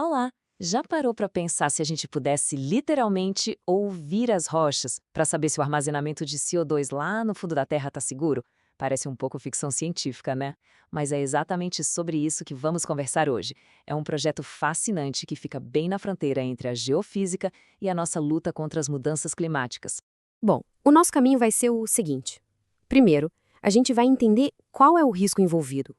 Olá! Já parou para pensar se a gente pudesse literalmente ouvir as rochas para saber se o armazenamento de CO2 lá no fundo da Terra está seguro? Parece um pouco ficção científica, né? Mas é exatamente sobre isso que vamos conversar hoje. É um projeto fascinante que fica bem na fronteira entre a geofísica e a nossa luta contra as mudanças climáticas. Bom, o nosso caminho vai ser o seguinte. Primeiro, a gente vai entender qual é o risco envolvido.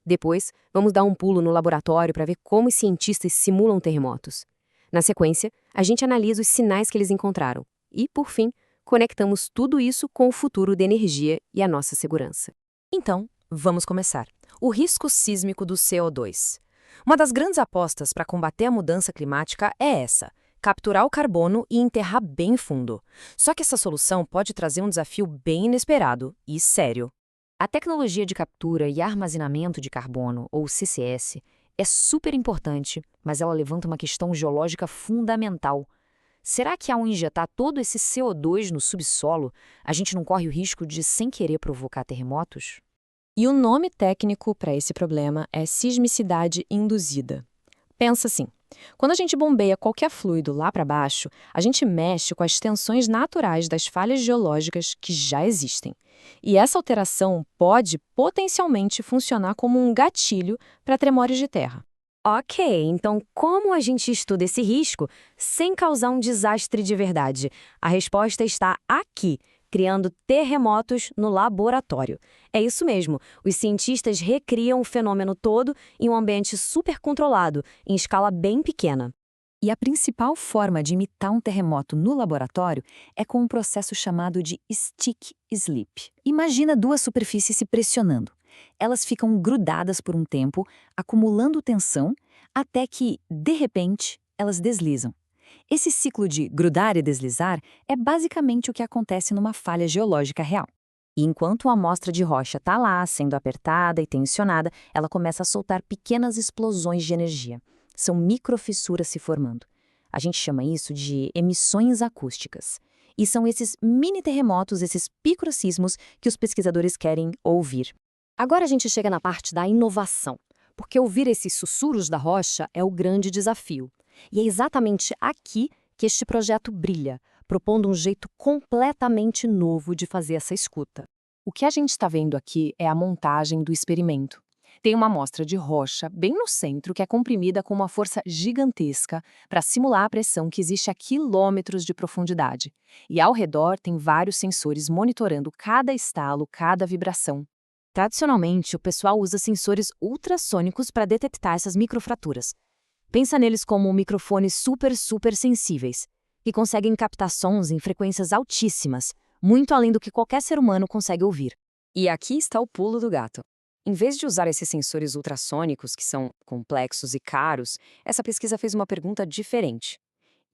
Depois, vamos dar um pulo no laboratório para ver como os cientistas simulam terremotos. Na sequência, a gente analisa os sinais que eles encontraram. E, por fim, conectamos tudo isso com o futuro da energia e a nossa segurança. Então, vamos começar. O risco sísmico do CO2. Uma das grandes apostas para combater a mudança climática é essa: capturar o carbono e enterrar bem fundo. Só que essa solução pode trazer um desafio bem inesperado e sério. A tecnologia de captura e armazenamento de carbono, ou CCS, é super importante, mas ela levanta uma questão geológica fundamental. Será que ao injetar todo esse CO2 no subsolo, a gente não corre o risco de, sem querer, provocar terremotos? E o nome técnico para esse problema é sismicidade induzida. Pensa assim: quando a gente bombeia qualquer fluido lá para baixo, a gente mexe com as tensões naturais das falhas geológicas que já existem. E essa alteração pode potencialmente funcionar como um gatilho para tremores de terra. Ok, então como a gente estuda esse risco sem causar um desastre de verdade? A resposta está aqui, criando terremotos no laboratório. É isso mesmo, os cientistas recriam o fenômeno todo em um ambiente super controlado, em escala bem pequena. E a principal forma de imitar um terremoto no laboratório é com um processo chamado de stick slip. Imagina duas superfícies se pressionando. Elas ficam grudadas por um tempo, acumulando tensão, até que, de repente, elas deslizam. Esse ciclo de grudar e deslizar é basicamente o que acontece numa falha geológica real. E enquanto uma amostra de rocha está lá, sendo apertada e tensionada, ela começa a soltar pequenas explosões de energia. São microfissuras se formando. A gente chama isso de emissões acústicas. E são esses mini-terremotos, esses microsismos, que os pesquisadores querem ouvir. Agora a gente chega na parte da inovação, porque ouvir esses sussurros da rocha é o grande desafio. E é exatamente aqui que este projeto brilha, propondo um jeito completamente novo de fazer essa escuta. O que a gente está vendo aqui é a montagem do experimento. Tem uma amostra de rocha bem no centro que é comprimida com uma força gigantesca para simular a pressão que existe a quilômetros de profundidade. E ao redor tem vários sensores monitorando cada estalo, cada vibração. Tradicionalmente, o pessoal usa sensores ultrassônicos para detectar essas microfraturas. Pensa neles como microfones super sensíveis, que conseguem captar sons em frequências altíssimas, muito além do que qualquer ser humano consegue ouvir. E aqui está o pulo do gato. Em vez de usar esses sensores ultrassônicos, que são complexos e caros, essa pesquisa fez uma pergunta diferente.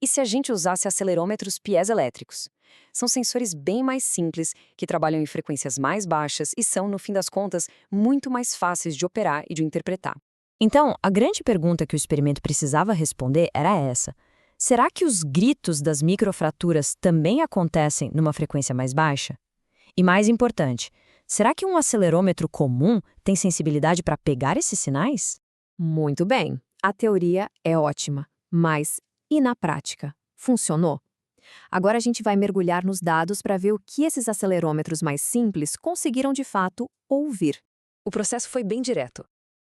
E se a gente usasse acelerômetros piezoelétricos? São sensores bem mais simples, que trabalham em frequências mais baixas e são, no fim das contas, muito mais fáceis de operar e de interpretar. Então, a grande pergunta que o experimento precisava responder era essa: será que os gritos das microfraturas também acontecem numa frequência mais baixa? E mais importante, será que um acelerômetro comum tem sensibilidade para pegar esses sinais? Muito bem, a teoria é ótima, mas e na prática? Funcionou? Agora a gente vai mergulhar nos dados para ver o que esses acelerômetros mais simples conseguiram de fato ouvir. O processo foi bem direto.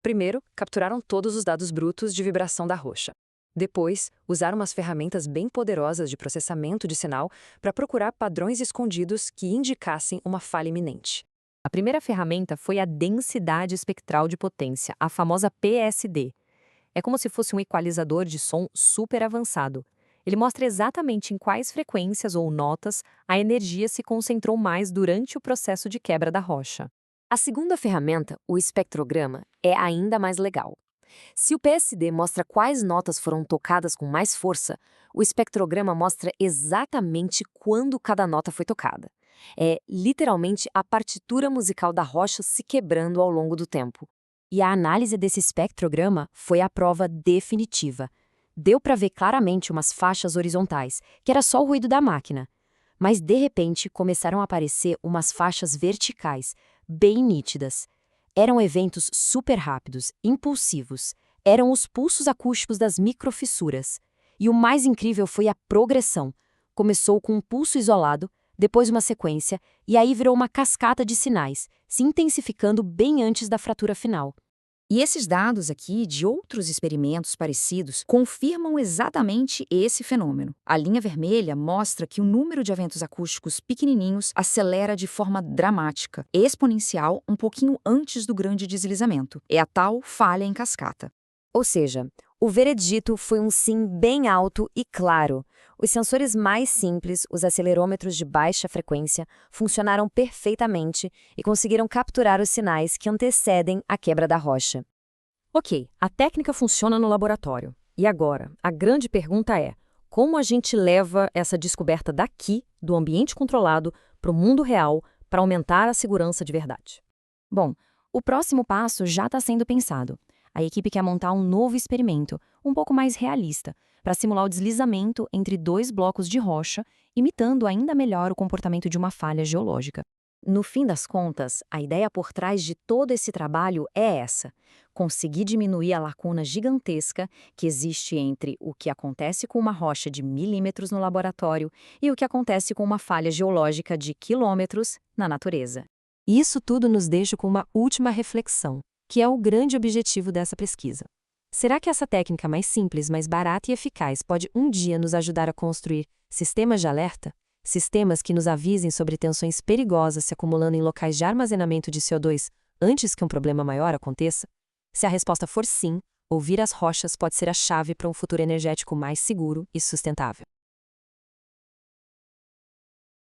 Primeiro, capturaram todos os dados brutos de vibração da rocha. Depois, usaram umas ferramentas bem poderosas de processamento de sinal para procurar padrões escondidos que indicassem uma falha iminente. A primeira ferramenta foi a densidade espectral de potência, a famosa PSD. É como se fosse um equalizador de som super avançado. Ele mostra exatamente em quais frequências ou notas a energia se concentrou mais durante o processo de quebra da rocha. A segunda ferramenta, o espectrograma, é ainda mais legal. Se o PSD mostra quais notas foram tocadas com mais força, o espectrograma mostra exatamente quando cada nota foi tocada. É literalmente a partitura musical da rocha se quebrando ao longo do tempo. E a análise desse espectrograma foi a prova definitiva. Deu para ver claramente umas faixas horizontais, que era só o ruído da máquina. Mas, de repente, começaram a aparecer umas faixas verticais, bem nítidas. Eram eventos super rápidos, impulsivos. Eram os pulsos acústicos das microfissuras. E o mais incrível foi a progressão. Começou com um pulso isolado, depois uma sequência, e aí virou uma cascata de sinais, se intensificando bem antes da fratura final. E esses dados aqui de outros experimentos parecidos confirmam exatamente esse fenômeno. A linha vermelha mostra que o número de eventos acústicos pequenininhos acelera de forma dramática, exponencial, um pouquinho antes do grande deslizamento. É a tal falha em cascata. Ou seja, o veredito foi um sim bem alto e claro. Os sensores mais simples, os acelerômetros de baixa frequência, funcionaram perfeitamente e conseguiram capturar os sinais que antecedem a quebra da rocha. Ok, a técnica funciona no laboratório. E agora, a grande pergunta é: como a gente leva essa descoberta daqui, do ambiente controlado, para o mundo real, para aumentar a segurança de verdade? Bom, o próximo passo já está sendo pensado. A equipe quer montar um novo experimento, um pouco mais realista, para simular o deslizamento entre dois blocos de rocha, imitando ainda melhor o comportamento de uma falha geológica. No fim das contas, a ideia por trás de todo esse trabalho é essa: conseguir diminuir a lacuna gigantesca que existe entre o que acontece com uma rocha de milímetros no laboratório e o que acontece com uma falha geológica de quilômetros na natureza. Isso tudo nos deixa com uma última reflexão, que é o grande objetivo dessa pesquisa. Será que essa técnica mais simples, mais barata e eficaz pode um dia nos ajudar a construir sistemas de alerta? Sistemas que nos avisem sobre tensões perigosas se acumulando em locais de armazenamento de CO2 antes que um problema maior aconteça? Se a resposta for sim, ouvir as rochas pode ser a chave para um futuro energético mais seguro e sustentável.